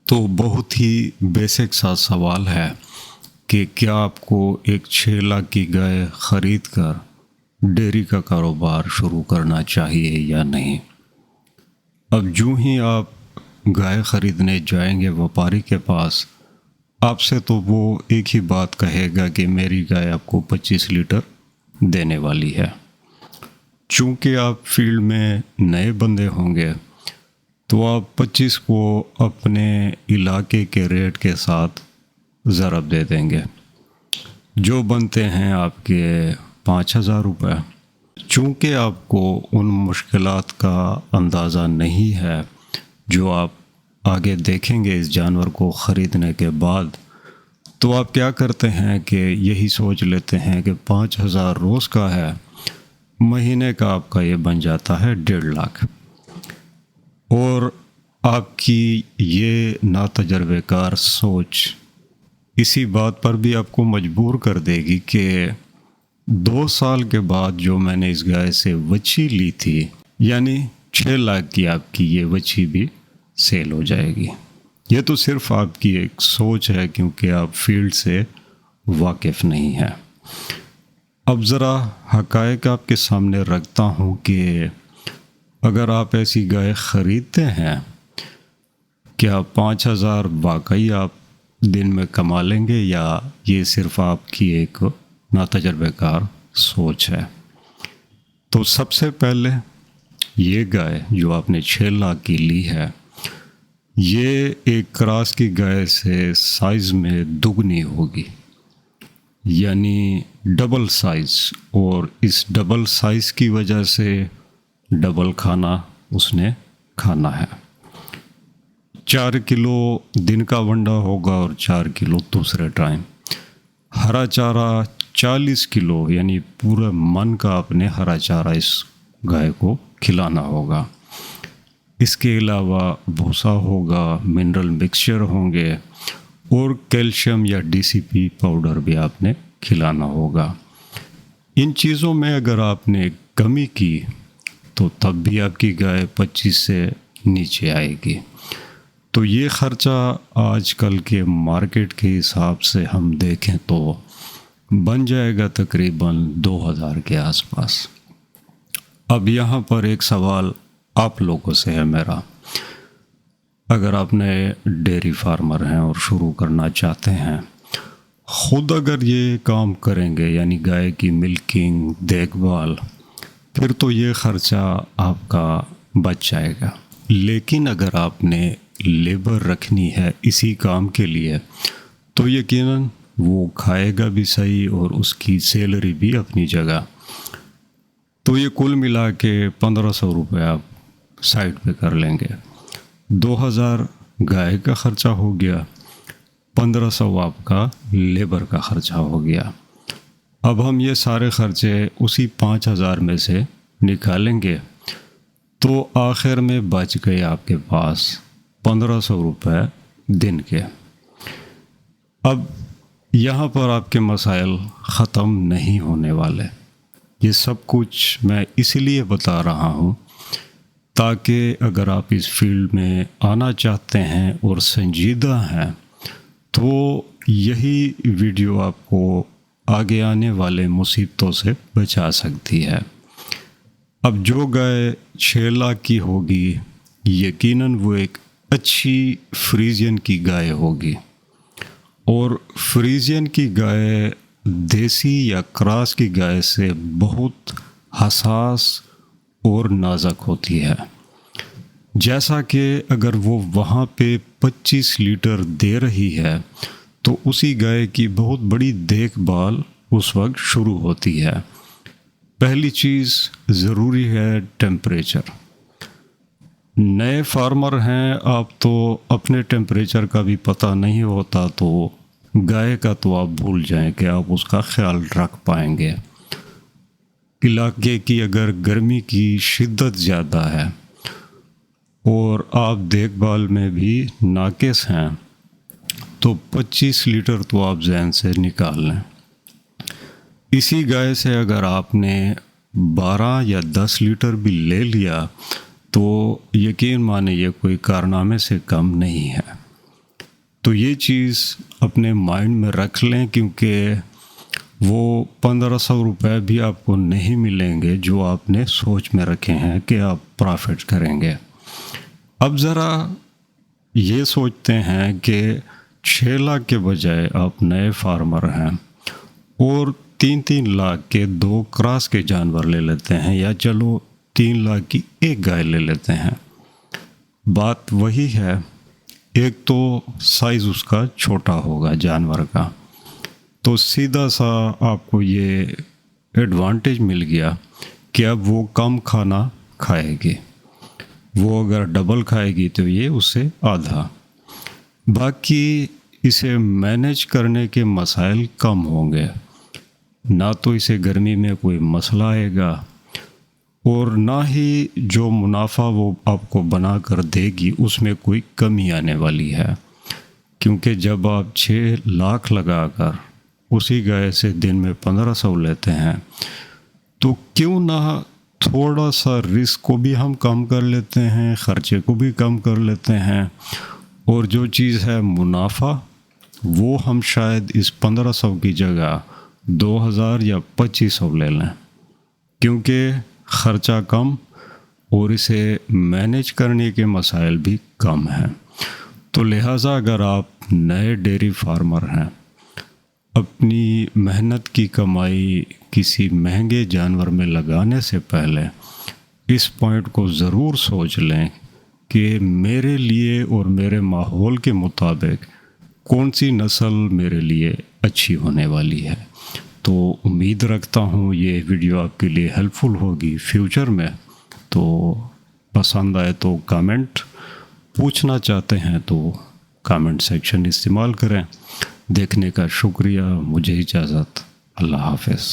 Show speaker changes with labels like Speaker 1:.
Speaker 1: تو بہت ہی بیسک سا سوال ہے کہ کیا آپ کو ایک 6 لاکھ کی گائے خرید کر ڈیری کا کاروبار شروع کرنا چاہیے یا نہیں۔ اب جو ہی آپ گائے خریدنے جائیں گے ویپاری کے پاس، آپ سے تو وہ ایک ہی بات کہے گا کہ میری گائے آپ کو 25 لیٹر دینے والی ہے۔ چونکہ آپ فیلڈ میں نئے بندے ہوں گے تو آپ 25 کو اپنے علاقے کے ریٹ کے ساتھ ضرب دے دیں گے، جو بنتے ہیں آپ کے 5,000 روپے۔ چونکہ آپ کو ان مشکلات کا اندازہ نہیں ہے جو آپ آگے دیکھیں گے اس جانور کو خریدنے کے بعد، تو آپ کیا کرتے ہیں کہ یہی سوچ لیتے ہیں کہ 5,000 روز کا ہے، مہینے کا آپ کا یہ بن جاتا ہے 1.5 لاکھ۔ اور آپ کی یہ ناتجربے کار سوچ اسی بات پر بھی آپ کو مجبور کر دے گی کہ 2 سال کے بعد جو میں نے اس گائے سے وچھی لی تھی، یعنی 6 لاکھ کی آپ کی یہ وچھی بھی سیل ہو جائے گی۔ یہ تو صرف آپ کی ایک سوچ ہے کیونکہ آپ فیلڈ سے واقف نہیں ہیں۔ اب ذرا حقائق آپ کے سامنے رکھتا ہوں کہ اگر آپ ایسی گائے خریدتے ہیں، کیا 5,000 واقعی آپ دن میں کما لیں گے یا یہ صرف آپ کی ایک ناتجربہ کار سوچ ہے؟ تو سب سے پہلے یہ گائے جو آپ نے 6 لاکھ کی لی ہے، یہ ایک کراس کی گائے سے سائز میں دگنی ہوگی، یعنی ڈبل سائز، اور اس ڈبل سائز کی وجہ سے ڈبل کھانا اس نے کھانا ہے۔ 4 کلو دن کا ونڈا ہوگا اور 4 کلو دوسرے ٹائم۔ ہرا چارہ 40 کلو یعنی پورا من کا اپنے ہرا چارہ اس گائے کو کھلانا ہوگا۔ اس کے علاوہ بھوسا ہوگا، منرل مکسچر ہوں گے، اور کیلشیم یا DCP پاؤڈر بھی آپ نے کھلانا ہوگا۔ ان چیزوں میں اگر آپ نے کمی کی تو تب بھی آپ کی گائے 25 سے نیچے آئے گی۔ تو یہ خرچہ آج کل کے مارکیٹ کے حساب سے ہم دیکھیں تو بن جائے گا تقریباً 2,000 کے آس پاس۔ اب یہاں پر ایک سوال آپ لوگوں سے ہے میرا، اگر آپ نئے ڈیری فارمر ہیں اور شروع کرنا چاہتے ہیں، خود اگر یہ کام کریں گے یعنی گائے کی ملکنگ، دیکھ بھال، پھر تو یہ خرچہ آپ کا بچ جائے گا۔ لیکن اگر آپ نے لیبر رکھنی ہے اسی کام کے لیے تو یقیناً وہ کھائے گا بھی صحیح اور اس کی سیلری بھی اپنی جگہ۔ تو یہ کل ملا کے 1,500 روپے آپ سائڈ پہ کر لیں گے۔ 2,000 گائے کا خرچہ ہو گیا، 1,500 آپ کا لیبر کا خرچہ ہو گیا۔ اب ہم یہ سارے خرچے اسی 5,000 میں سے نکالیں گے تو آخر میں بچ گئے آپ کے پاس 1,500 روپے دن کے۔ اب یہاں پر آپ کے مسائل ختم نہیں ہونے والے۔ یہ سب کچھ میں اسی لیے بتا رہا ہوں تاکہ اگر آپ اس فیلڈ میں آنا چاہتے ہیں اور سنجیدہ ہیں تو یہی ویڈیو آپ کو آگے آنے والے مصیبتوں سے بچا سکتی ہے۔ اب جو گائے 6 لاکھ کی ہوگی، یقیناً وہ ایک اچھی فریزین کی گائے ہوگی، اور فریزین کی گائے دیسی یا کراس کی گائے سے بہت حساس اور نازک ہوتی ہے۔ جیسا کہ اگر وہ وہاں پہ 25 لیٹر دے رہی ہے تو اسی گائے کی بہت بڑی دیکھ بھال اس وقت شروع ہوتی ہے۔ پہلی چیز ضروری ہے ٹیمپریچر۔ نئے فارمر ہیں آپ تو اپنے ٹیمپریچر کا بھی پتہ نہیں ہوتا، تو گائے کا تو آپ بھول جائیں کہ آپ اس کا خیال رکھ پائیں گے۔ علاقے کی اگر گرمی کی شدت زیادہ ہے اور آپ دیکھ بھال میں بھی ناقص ہیں تو 25 لیٹر تو آپ ذہن سے نکال لیں۔ اسی گائے سے اگر آپ نے 12 یا 10 لیٹر بھی لے لیا تو یقین مانے یہ کوئی کارنامے سے کم نہیں ہے۔ تو یہ چیز اپنے مائنڈ میں رکھ لیں، کیونکہ وہ 1500 روپے بھی آپ کو نہیں ملیں گے جو آپ نے سوچ میں رکھے ہیں کہ آپ پرافٹ کریں گے۔ اب ذرا یہ سوچتے ہیں کہ 6 لاکھ کے بجائے آپ نئے فارمر ہیں اور 3 لاکھ کے 2 کراس کے جانور لے لیتے ہیں، یا چلو 3 لاکھ کی ایک گائے لے لیتے ہیں۔ بات وہی ہے، ایک تو سائز اس کا چھوٹا ہوگا جانور کا، تو سیدھا سا آپ کو یہ ایڈوانٹیج مل گیا کہ اب وہ کم کھانا کھائے گی، وہ اگر ڈبل کھائے گی تو یہ اس سے آدھا۔ باقی اسے مینیج کرنے کے مسائل کم ہوں گے، نہ تو اسے گرمی میں کوئی مسئلہ آئے گا، اور نہ ہی جو منافع وہ آپ کو بنا کر دے گی اس میں کوئی کمی آنے والی ہے، کیونکہ جب آپ 6 لاکھ لگا کر اسی گائے سے دن میں 1500 لیتے ہیں تو کیوں نہ تھوڑا سا رسک کو بھی ہم کم کر لیتے ہیں، خرچے کو بھی کم کر لیتے ہیں، اور جو چیز ہے منافع وہ ہم شاید اس 1500 کی جگہ 2000 یا 2500 لے لیں، کیونکہ خرچہ کم اور اسے مینیج کرنے کے مسائل بھی کم ہیں۔ تو لہٰذا اگر آپ نئے ڈیری فارمر ہیں، اپنی محنت کی کمائی کسی مہنگے جانور میں لگانے سے پہلے اس پوائنٹ کو ضرور سوچ لیں کہ میرے لیے اور میرے ماحول کے مطابق کون سی نسل میرے لیے اچھی ہونے والی ہے۔ تو امید رکھتا ہوں یہ ویڈیو آپ کے لیے ہیلپ فل ہوگی فیوچر میں۔ تو پسند آئے تو کامنٹ، پوچھنا چاہتے ہیں تو کامنٹ سیکشن استعمال کریں۔ دیکھنے کا شکریہ، مجھے اجازت، اللہ حافظ۔